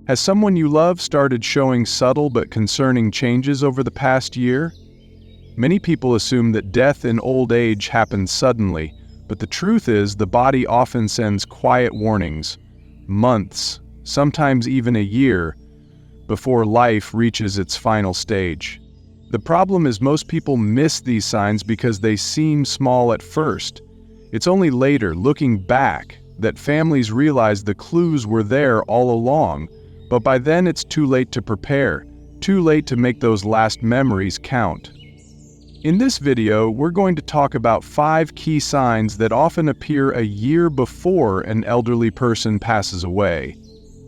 Has someone you love started showing subtle but concerning changes over the past year? Many people assume that death in old age happens suddenly, but the truth is the body often sends quiet warnings, months, sometimes even a year, before life reaches its final stage. The problem is most people miss these signs because they seem small at first. It's only later, looking back, that families realize the clues were there all along, but by then it's too late to prepare, too late to make those last memories count. In this video, we're going to talk about 5 key signs that often appear a year before an elderly person passes away.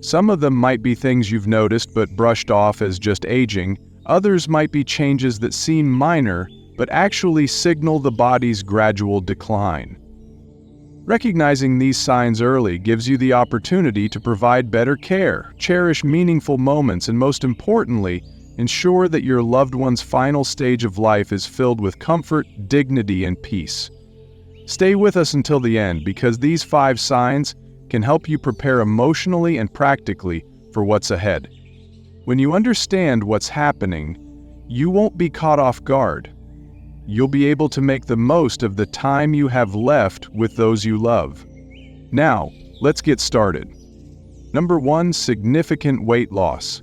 Some of them might be things you've noticed but brushed off as just aging. Others might be changes that seem minor but actually signal the body's gradual decline. Recognizing these signs early gives you the opportunity to provide better care, cherish meaningful moments, and most importantly, ensure that your loved one's final stage of life is filled with comfort, dignity, and peace. Stay with us until the end because these 5 signs can help you prepare emotionally and practically for what's ahead. When you understand what's happening, you won't be caught off guard. You'll be able to make the most of the time you have left with those you love. Now, let's get started. Number 1, significant weight loss.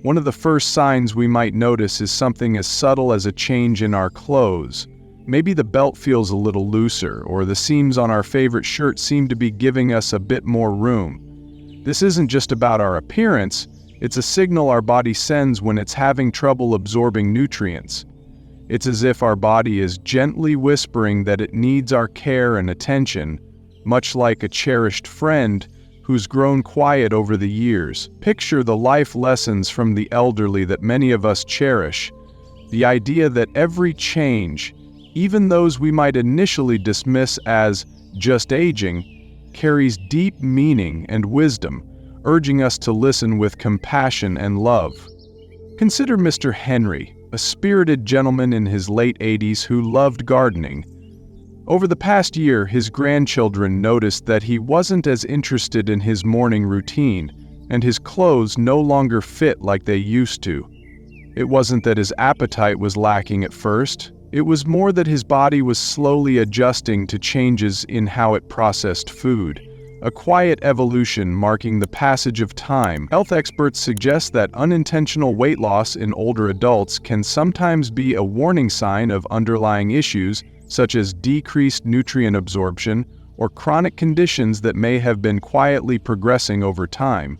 One of the first signs we might notice is something as subtle as a change in our clothes. Maybe the belt feels a little looser, or the seams on our favorite shirt seem to be giving us a bit more room. This isn't just about our appearance, it's a signal our body sends when it's having trouble absorbing nutrients. It's as if our body is gently whispering that it needs our care and attention, much like a cherished friend who's grown quiet over the years. Picture the life lessons from the elderly that many of us cherish. The idea that every change, even those we might initially dismiss as just aging, carries deep meaning and wisdom, urging us to listen with compassion and love. Consider Mr. Henry, a spirited gentleman in his late 80s who loved gardening. Over the past year, his grandchildren noticed that he wasn't as interested in his morning routine, and his clothes no longer fit like they used to. It wasn't that his appetite was lacking at first, it was more that his body was slowly adjusting to changes in how it processed food. A quiet evolution marking the passage of time. Health experts suggest that unintentional weight loss in older adults can sometimes be a warning sign of underlying issues such as decreased nutrient absorption or chronic conditions that may have been quietly progressing over time.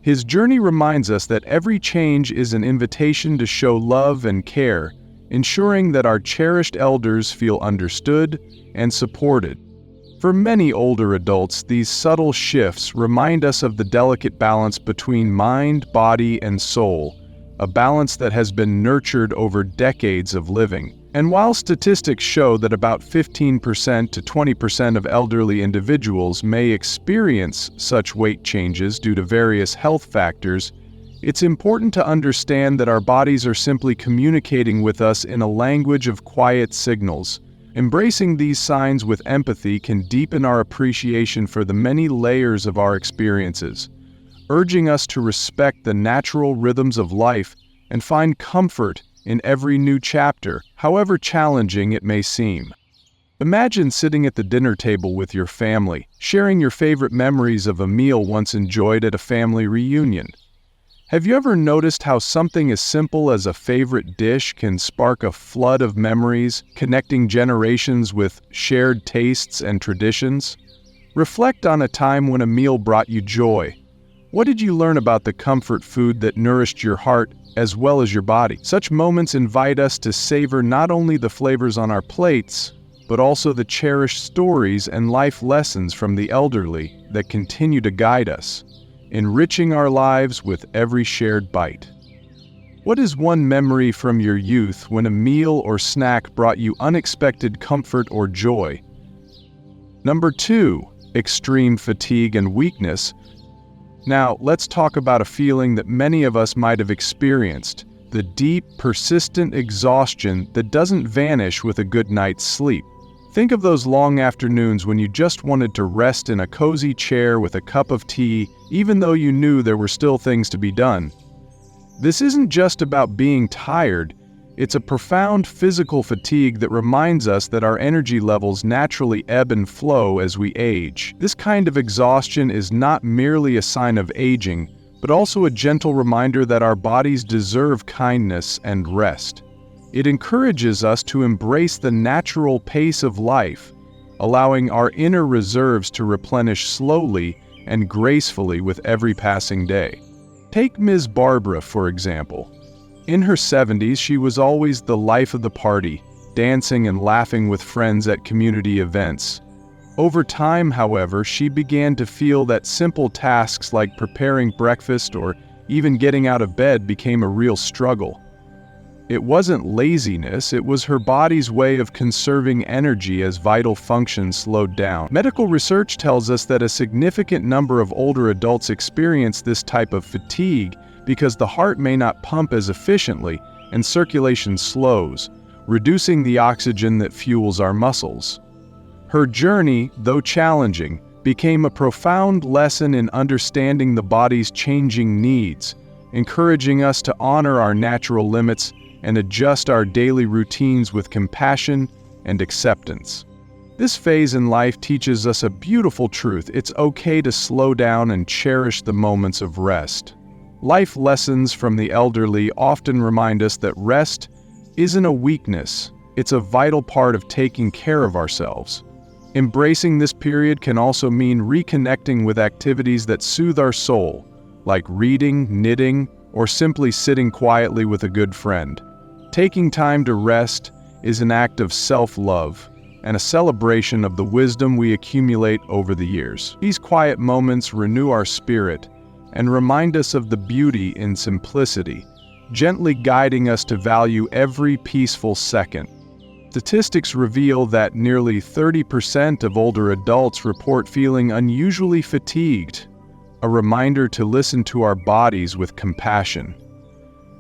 His journey reminds us that every change is an invitation to show love and care, ensuring that our cherished elders feel understood and supported. For many older adults, these subtle shifts remind us of the delicate balance between mind, body, and soul, a balance that has been nurtured over decades of living. And while statistics show that about 15% to 20% of elderly individuals may experience such weight changes due to various health factors, it's important to understand that our bodies are simply communicating with us in a language of quiet signals. Embracing these signs with empathy can deepen our appreciation for the many layers of our experiences, urging us to respect the natural rhythms of life and find comfort in every new chapter, however challenging it may seem. Imagine sitting at the dinner table with your family, sharing your favorite memories of a meal once enjoyed at a family reunion. Have you ever noticed how something as simple as a favorite dish can spark a flood of memories, connecting generations with shared tastes and traditions? Reflect on a time when a meal brought you joy. What did you learn about the comfort food that nourished your heart as well as your body? Such moments invite us to savor not only the flavors on our plates, but also the cherished stories and life lessons from the elderly that continue to guide us, enriching our lives with every shared bite. What is one memory from your youth when a meal or snack brought you unexpected comfort or joy? Number 2, extreme fatigue and weakness. Now, let's talk about a feeling that many of us might have experienced, the deep, persistent exhaustion that doesn't vanish with a good night's sleep. Think of those long afternoons when you just wanted to rest in a cozy chair with a cup of tea, even though you knew there were still things to be done. This isn't just about being tired, it's a profound physical fatigue that reminds us that our energy levels naturally ebb and flow as we age. This kind of exhaustion is not merely a sign of aging, but also a gentle reminder that our bodies deserve kindness and rest. It encourages us to embrace the natural pace of life, allowing our inner reserves to replenish slowly and gracefully with every passing day. Take Ms. Barbara, for example. In her 70s, she was always the life of the party, dancing and laughing with friends at community events. Over time, however, she began to feel that simple tasks like preparing breakfast or even getting out of bed became a real struggle. It wasn't laziness, it was her body's way of conserving energy as vital functions slowed down. Medical research tells us that a significant number of older adults experience this type of fatigue because the heart may not pump as efficiently and circulation slows, reducing the oxygen that fuels our muscles. Her journey, though challenging, became a profound lesson in understanding the body's changing needs, encouraging us to honor our natural limits and adjust our daily routines with compassion and acceptance. This phase in life teaches us a beautiful truth: it's okay to slow down and cherish the moments of rest. Life lessons from the elderly often remind us that rest isn't a weakness, it's a vital part of taking care of ourselves. Embracing this period can also mean reconnecting with activities that soothe our soul, like reading, knitting, or simply sitting quietly with a good friend. Taking time to rest is an act of self-love and a celebration of the wisdom we accumulate over the years. These quiet moments renew our spirit and remind us of the beauty in simplicity, gently guiding us to value every peaceful second. Statistics reveal that nearly 30% of older adults report feeling unusually fatigued, a reminder to listen to our bodies with compassion.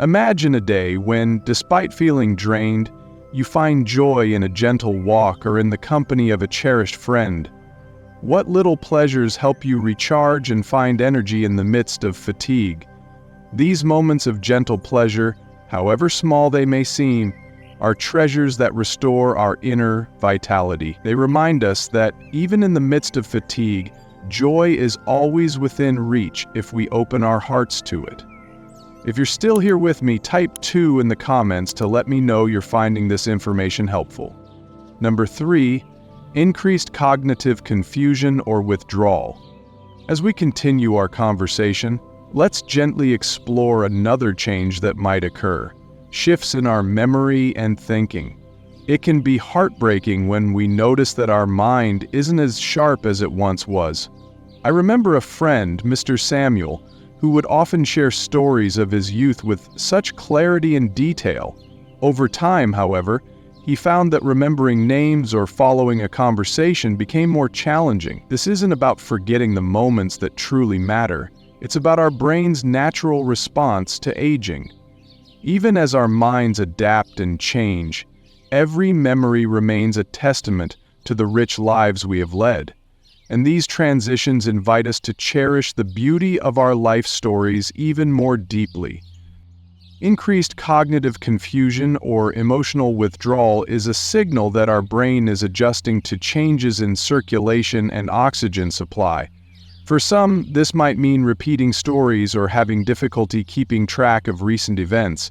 Imagine a day when, despite feeling drained, you find joy in a gentle walk or in the company of a cherished friend. What little pleasures help you recharge and find energy in the midst of fatigue? These moments of gentle pleasure, however small they may seem, are treasures that restore our inner vitality. They remind us that, even in the midst of fatigue, joy is always within reach if we open our hearts to it. If you're still here with me, type 2 in the comments to let me know you're finding this information helpful. Number 3, increased cognitive confusion or withdrawal. As we continue our conversation, let's gently explore another change that might occur: shifts in our memory and thinking. It can be heartbreaking when we notice that our mind isn't as sharp as it once was. I remember a friend, Mr. Samuel, who would often share stories of his youth with such clarity and detail. Over time, however, he found that remembering names or following a conversation became more challenging. This isn't about forgetting the moments that truly matter. It's about our brain's natural response to aging. Even as our minds adapt and change, every memory remains a testament to the rich lives we have led. And these transitions invite us to cherish the beauty of our life stories even more deeply. Increased cognitive confusion or emotional withdrawal is a signal that our brain is adjusting to changes in circulation and oxygen supply. For some, this might mean repeating stories or having difficulty keeping track of recent events.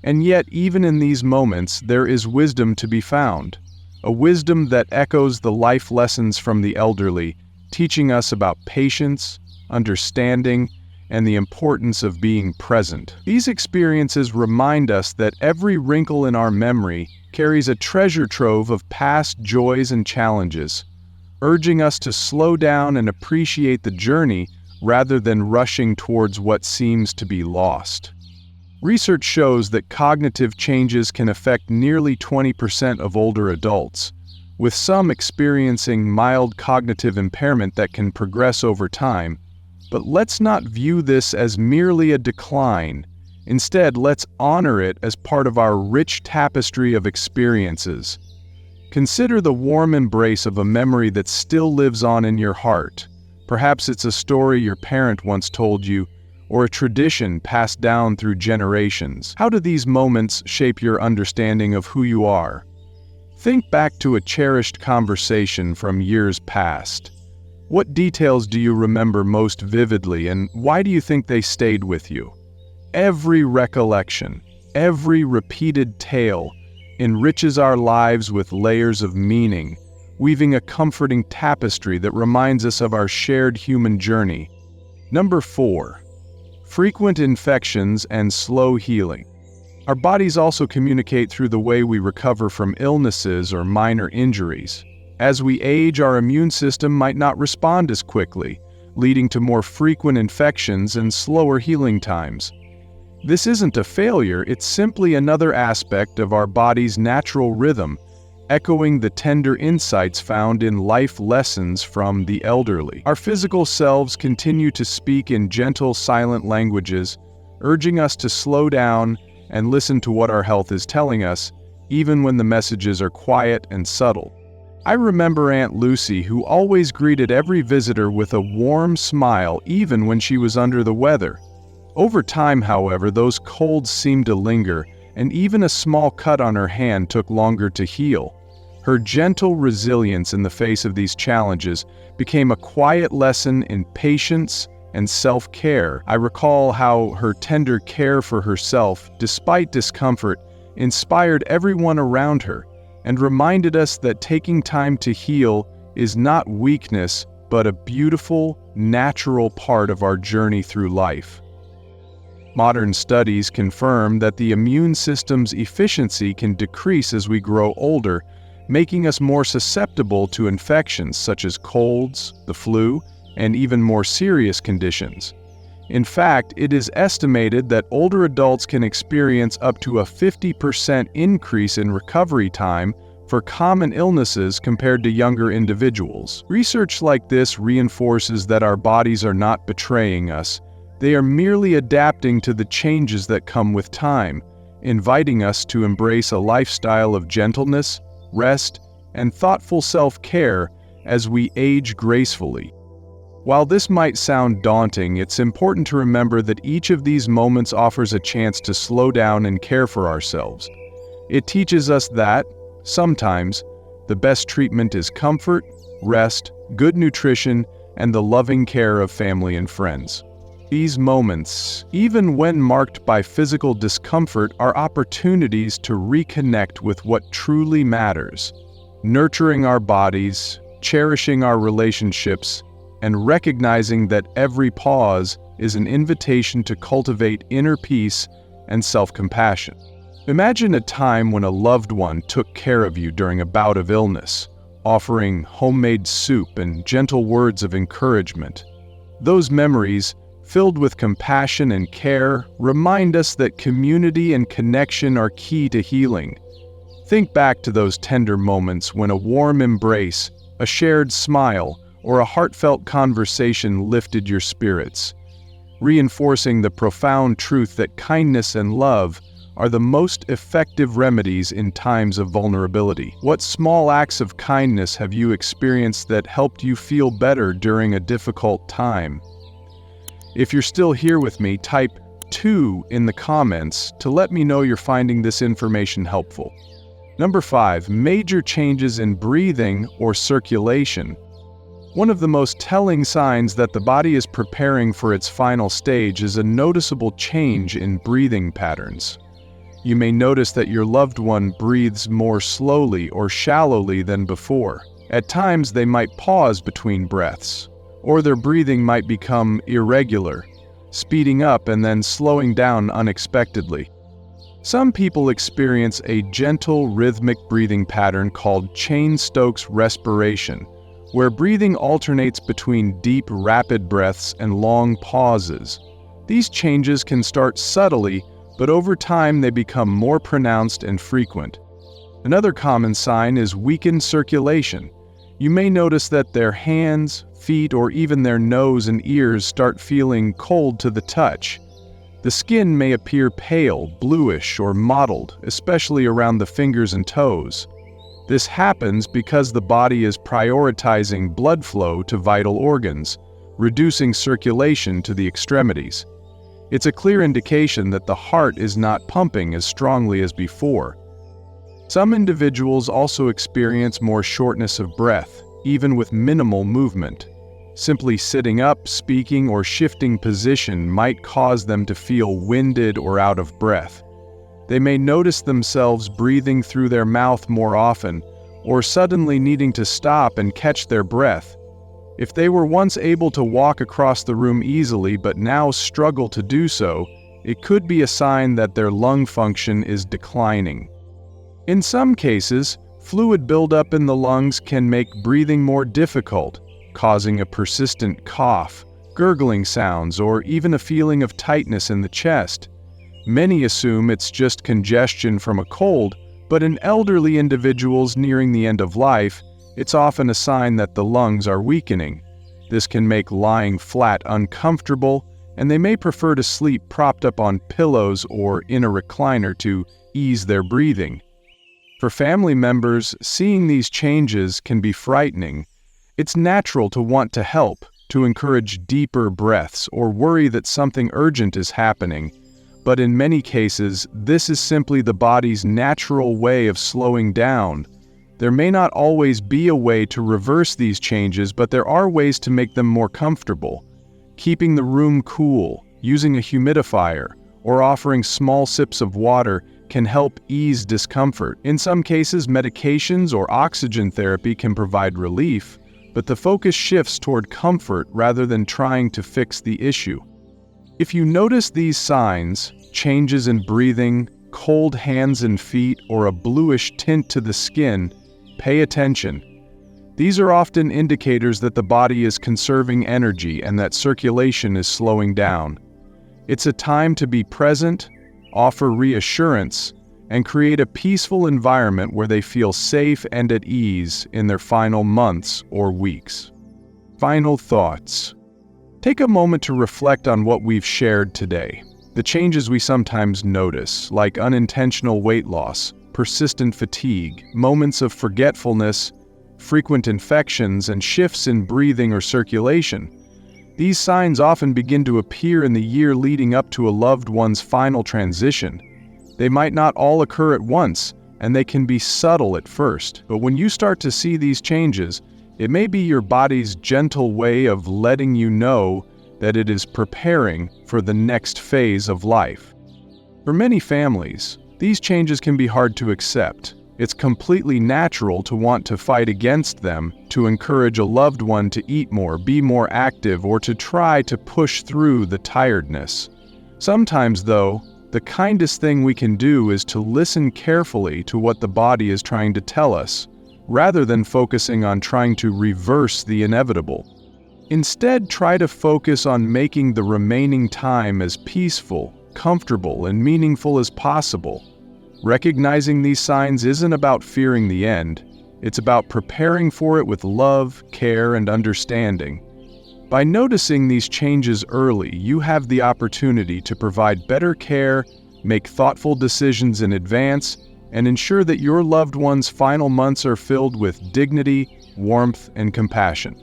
And yet, even in these moments, there is wisdom to be found. A wisdom that echoes the life lessons from the elderly, teaching us about patience, understanding, and the importance of being present. These experiences remind us that every wrinkle in our memory carries a treasure trove of past joys and challenges, urging us to slow down and appreciate the journey rather than rushing towards what seems to be lost. Research shows that cognitive changes can affect nearly 20% of older adults, with some experiencing mild cognitive impairment that can progress over time. But let's not view this as merely a decline. Instead, let's honor it as part of our rich tapestry of experiences. Consider the warm embrace of a memory that still lives on in your heart. Perhaps it's a story your parent once told you, or a tradition passed down through generations. How do these moments shape your understanding of who you are? Think back to a cherished conversation from years past. What details do you remember most vividly, and why do you think they stayed with you? Every recollection, every repeated tale, enriches our lives with layers of meaning, weaving a comforting tapestry that reminds us of our shared human journey. Number 4. Frequent infections and slow healing. Our bodies also communicate through the way we recover from illnesses or minor injuries. As we age, our immune system might not respond as quickly, leading to more frequent infections and slower healing times. This isn't a failure, it's simply another aspect of our body's natural rhythm, echoing the tender insights found in life lessons from the elderly. Our physical selves continue to speak in gentle, silent languages, urging us to slow down and listen to what our health is telling us, even when the messages are quiet and subtle. I remember Aunt Lucy, who always greeted every visitor with a warm smile, even when she was under the weather. Over time, however, those colds seemed to linger, and even a small cut on her hand took longer to heal. Her gentle resilience in the face of these challenges became a quiet lesson in patience and self-care. I recall how her tender care for herself, despite discomfort, inspired everyone around her and reminded us that taking time to heal is not weakness, but a beautiful, natural part of our journey through life. Modern studies confirm that the immune system's efficiency can decrease as we grow older, making us more susceptible to infections such as colds, the flu, and even more serious conditions. In fact, it is estimated that older adults can experience up to a 50% increase in recovery time for common illnesses compared to younger individuals. Research like this reinforces that our bodies are not betraying us. They are merely adapting to the changes that come with time, inviting us to embrace a lifestyle of gentleness, rest, and thoughtful self-care as we age gracefully. While this might sound daunting, it's important to remember that each of these moments offers a chance to slow down and care for ourselves. It teaches us that, sometimes, the best treatment is comfort, rest, good nutrition, and the loving care of family and friends. These moments, even when marked by physical discomfort, are opportunities to reconnect with what truly matters, nurturing our bodies, cherishing our relationships, and recognizing that every pause is an invitation to cultivate inner peace and self-compassion. Imagine a time when a loved one took care of you during a bout of illness, offering homemade soup and gentle words of encouragement. Those memories, filled with compassion and care, remind us that community and connection are key to healing. Think back to those tender moments when a warm embrace, a shared smile, or a heartfelt conversation lifted your spirits, reinforcing the profound truth that kindness and love are the most effective remedies in times of vulnerability. What small acts of kindness have you experienced that helped you feel better during a difficult time? If you're still here with me, type 2 in the comments to let me know you're finding this information helpful. Number 5, major changes in breathing or circulation. One of the most telling signs that the body is preparing for its final stage is a noticeable change in breathing patterns. You may notice that your loved one breathes more slowly or shallowly than before. At times, they might pause between breaths, or their breathing might become irregular, speeding up and then slowing down unexpectedly. Some people experience a gentle, rhythmic breathing pattern called Cheyne-Stokes respiration, where breathing alternates between deep, rapid breaths and long pauses. These changes can start subtly, but over time they become more pronounced and frequent. Another common sign is weakened circulation. You may notice that their hands, feet, or even their nose and ears start feeling cold to the touch. The skin may appear pale, bluish, or mottled, especially around the fingers and toes. This happens because the body is prioritizing blood flow to vital organs, reducing circulation to the extremities. It's a clear indication that the heart is not pumping as strongly as before. Some individuals also experience more shortness of breath, even with minimal movement. Simply sitting up, speaking, or shifting position might cause them to feel winded or out of breath. They may notice themselves breathing through their mouth more often, or suddenly needing to stop and catch their breath. If they were once able to walk across the room easily but now struggle to do so, it could be a sign that their lung function is declining. In some cases, fluid buildup in the lungs can make breathing more difficult, causing a persistent cough, gurgling sounds, or even a feeling of tightness in the chest. Many assume it's just congestion from a cold, but in elderly individuals nearing the end of life, it's often a sign that the lungs are weakening. This can make lying flat uncomfortable, and they may prefer to sleep propped up on pillows or in a recliner to ease their breathing. For family members, seeing these changes can be frightening. It's natural to want to help, to encourage deeper breaths, or worry that something urgent is happening. But in many cases, this is simply the body's natural way of slowing down. There may not always be a way to reverse these changes, but there are ways to make them more comfortable. Keeping the room cool, using a humidifier, or offering small sips of water can help ease discomfort. In some cases, medications or oxygen therapy can provide relief, but the focus shifts toward comfort rather than trying to fix the issue. If you notice these signs, changes in breathing, cold hands and feet, or a bluish tint to the skin, pay attention. These are often indicators that the body is conserving energy and that circulation is slowing down. It's a time to be present, offer reassurance, and create a peaceful environment where they feel safe and at ease in their final months or weeks. Final thoughts. Take a moment to reflect on what we've shared today. The changes we sometimes notice, like unintentional weight loss, persistent fatigue, moments of forgetfulness, frequent infections, and shifts in breathing or circulation. These signs often begin to appear in the year leading up to a loved one's final transition. They might not all occur at once, and they can be subtle at first. But when you start to see these changes, it may be your body's gentle way of letting you know that it is preparing for the next phase of life. For many families, these changes can be hard to accept. It's completely natural to want to fight against them, to encourage a loved one to eat more, be more active, or to try to push through the tiredness. Sometimes, though, the kindest thing we can do is to listen carefully to what the body is trying to tell us, rather than focusing on trying to reverse the inevitable. Instead, try to focus on making the remaining time as peaceful, comfortable, and meaningful as possible. Recognizing these signs isn't about fearing the end. It's about preparing for it with love, care, and understanding. By noticing these changes early, you have the opportunity to provide better care, make thoughtful decisions in advance, and ensure that your loved one's final months are filled with dignity, warmth, and compassion.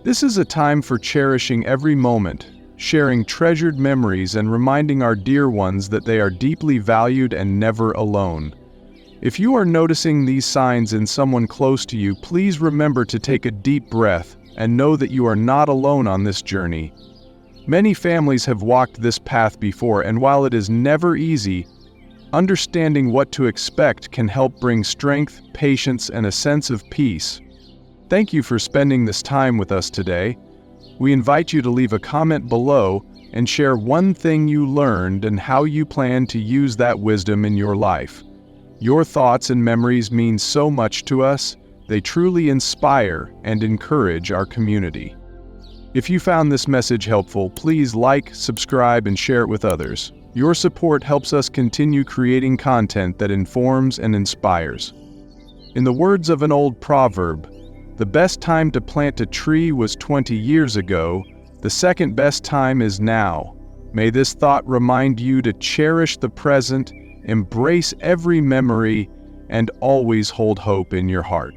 This is a time for cherishing every moment, sharing treasured memories, and reminding our dear ones that they are deeply valued and never alone. If you are noticing these signs in someone close to you, please remember to take a deep breath and know that you are not alone on this journey. Many families have walked this path before, and while it is never easy, understanding what to expect can help bring strength, patience, and a sense of peace. Thank you for spending this time with us today. We invite you to leave a comment below and share one thing you learned and how you plan to use that wisdom in your life. Your thoughts and memories mean so much to us. They truly inspire and encourage our community. If you found this message helpful, please like, subscribe, and share it with others. Your support helps us continue creating content that informs and inspires. In the words of an old proverb, the best time to plant a tree was 20 years ago. The second best time is now. May this thought remind you to cherish the present, embrace every memory, and always hold hope in your heart.